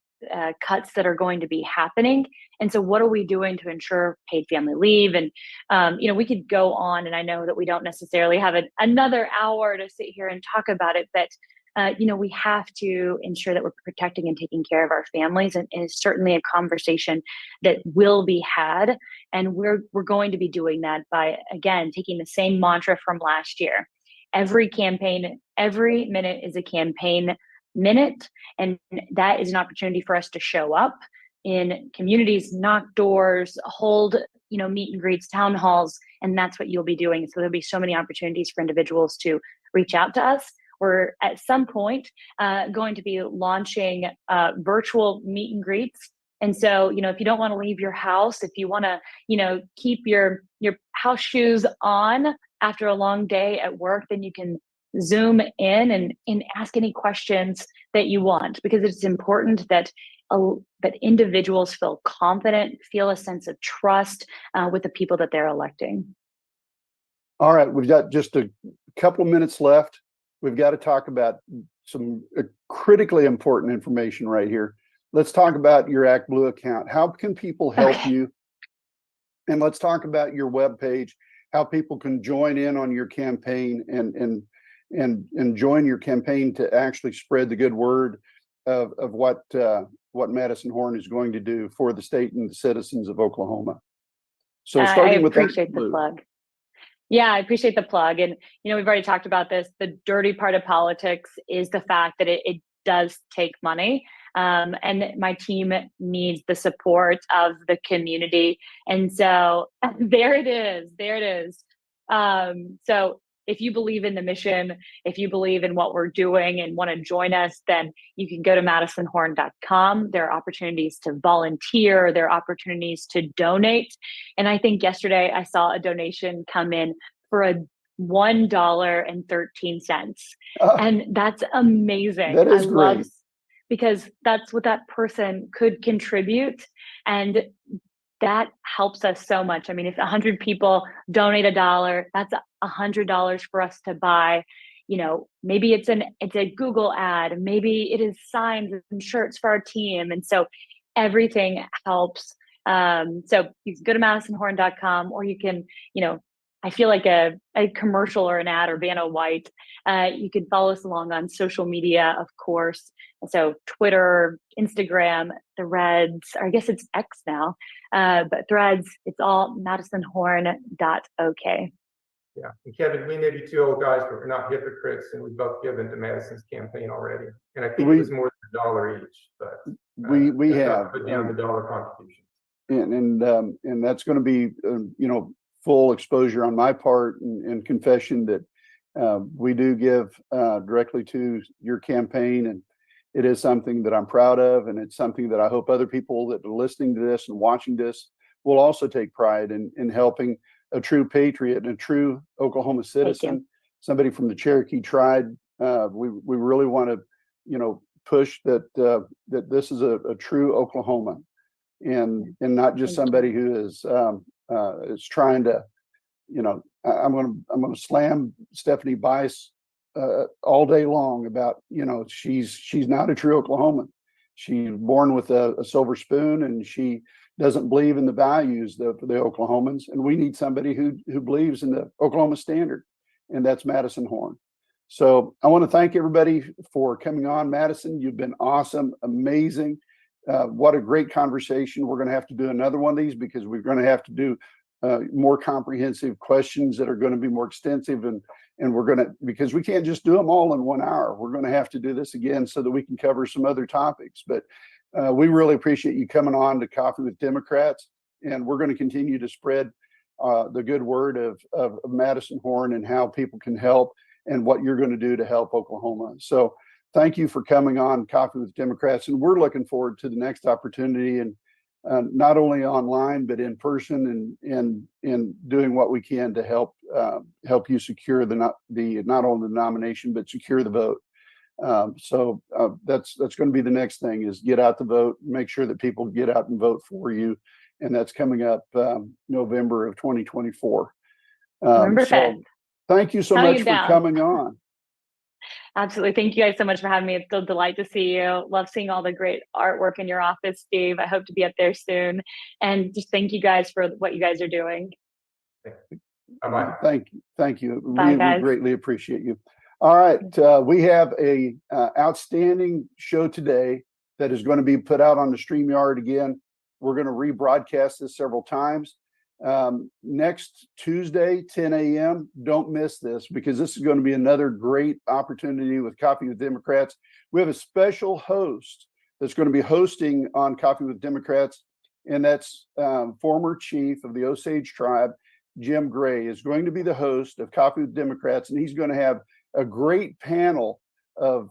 cuts that are going to be happening. And so what are we doing to ensure paid family leave? And, we could go on, and I know that we don't necessarily have another hour to sit here and talk about it, but we have to ensure that we're protecting and taking care of our families, and it's certainly a conversation that will be had. And we're going to be doing that by, again, taking the same mantra from last year. Every campaign, every minute is a campaign minute, and that is an opportunity for us to show up in communities, knock doors, hold meet and greets, town halls, and that's what you'll be doing. So there'll be so many opportunities for individuals to reach out to us. We're at some point going to be launching virtual meet and greets. And so, if you don't want to leave your house, if you want to, keep your house shoes on after a long day at work, then you can Zoom in and ask any questions that you want, because it's important that individuals feel confident, feel a sense of trust with the people that they're electing. All right, we've got just a couple minutes left. We've got to talk about some critically important information right here. Let's talk about your ActBlue account. How can people help you? And let's talk about your webpage, how people can join in on your campaign and join your campaign to actually spread the good word of what Madison Horn is going to do for the state and the citizens of Oklahoma. So starting with I appreciate the plug. Yeah, I appreciate the plug. And, we've already talked about this. The dirty part of politics is the fact that it does take money. And my team needs the support of the community. And so there it is. So if you believe in the mission, if you believe in what we're doing and want to join us, then you can go to madisonhorn.com. There are opportunities to volunteer. There are opportunities to donate. And I think yesterday I saw a donation come in for a $1.13. And that's amazing. That is great. Because that's what that person could contribute. And that helps us so much. I mean, if 100 people donate $1, that's $100 for us to buy. Maybe it's a Google ad, maybe it is signs and shirts for our team, and so everything helps. So you can go to madisonhorn.com, or you can, I feel like a commercial or an ad or Vanna White. You can follow us along on social media, of course. So Twitter, Instagram, Threads, or I guess it's X now, but Threads, it's all madisonhorn.ok. Yeah, and Kevin, we may be two old guys, but we're not hypocrites, and we've both given to Madison's campaign already. And I think it was more than $1 each, but we have put down the dollar contribution. And that's going to be full exposure on my part and confession that we do give directly to your campaign, and it is something that I'm proud of, and it's something that I hope other people that are listening to this and watching this will also take pride in helping a true patriot and a true Oklahoma citizen, somebody from the Cherokee tribe. We really want to, push that this is a true Oklahoman, and not just somebody who is trying to, I'm going to slam Stephanie Bice all day long about, she's not a true Oklahoman. She's born with a silver spoon, and she doesn't believe in the values of the Oklahomans. And we need somebody who believes in the Oklahoma standard, and that's Madison Horn. So I want to thank everybody for coming on. Madison, you've been awesome, amazing. What a great conversation. We're going to have to do another one of these, because we're going to have to do more comprehensive questions that are going to be more extensive, and we're going to, because we can't just do them all in 1 hour. We're going to have to do this again so that we can cover some other topics. But we really appreciate you coming on to Coffee with Democrats, and we're going to continue to spread the good word of Madison Horn and how people can help and what you're going to do to help Oklahoma. So thank you for coming on Coffee with Democrats, and we're looking forward to the next opportunity, and not only online but in person, and doing what we can to help you secure not only the nomination but secure the vote. So that's going to be the next thing, is get out the vote, make sure that people get out and vote for you, and that's coming up November of 2024. November 5th. Thank you so much for coming on. Absolutely. Thank you guys so much for having me. It's still a delight to see you. Love seeing all the great artwork in your office, Steve. I hope to be up there soon. And just thank you guys for what you guys are doing. Bye-bye. Thank you. Bye, We guys. greatly appreciate you. All right, we have a outstanding show today that is going to be put out on the StreamYard again. We're going to rebroadcast this several times. Next Tuesday, 10 a.m. Don't miss this, because this is going to be another great opportunity with Coffee with Democrats. We have a special host that's going to be hosting on Coffee with Democrats, and that's former chief of the Osage tribe, Jim Gray, is going to be the host of Coffee with Democrats, and he's going to have a great panel of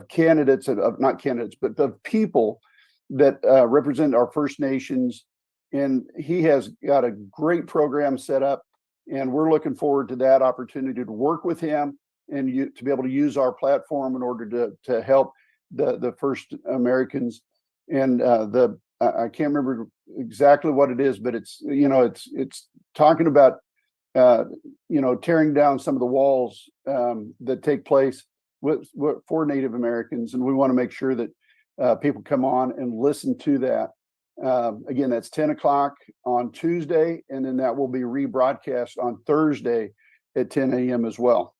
candidates, not candidates, but of people that represent our First Nations. And he has got a great program set up, and we're looking forward to that opportunity to work with him and to be able to use our platform in order to help the First Americans. And I can't remember exactly what it is, but it's talking about tearing down some of the walls that take place for Native Americans, and we want to make sure that people come on and listen to that. Again, that's 10 o'clock on Tuesday, and then that will be rebroadcast on Thursday at 10 a.m. as well.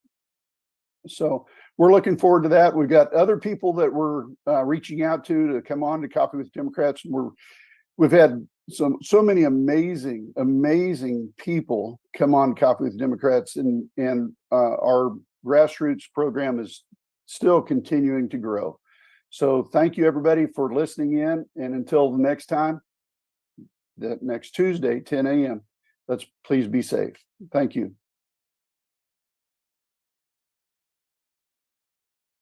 So we're looking forward to that. We've got other people that we're reaching out to come on to Coffee with Democrats. We've had so many amazing people come on Coffee with Democrats, and our grassroots program is still continuing to grow. So thank you, everybody, for listening in. And until the next time, next Tuesday, 10 a.m., let's please be safe. Thank you.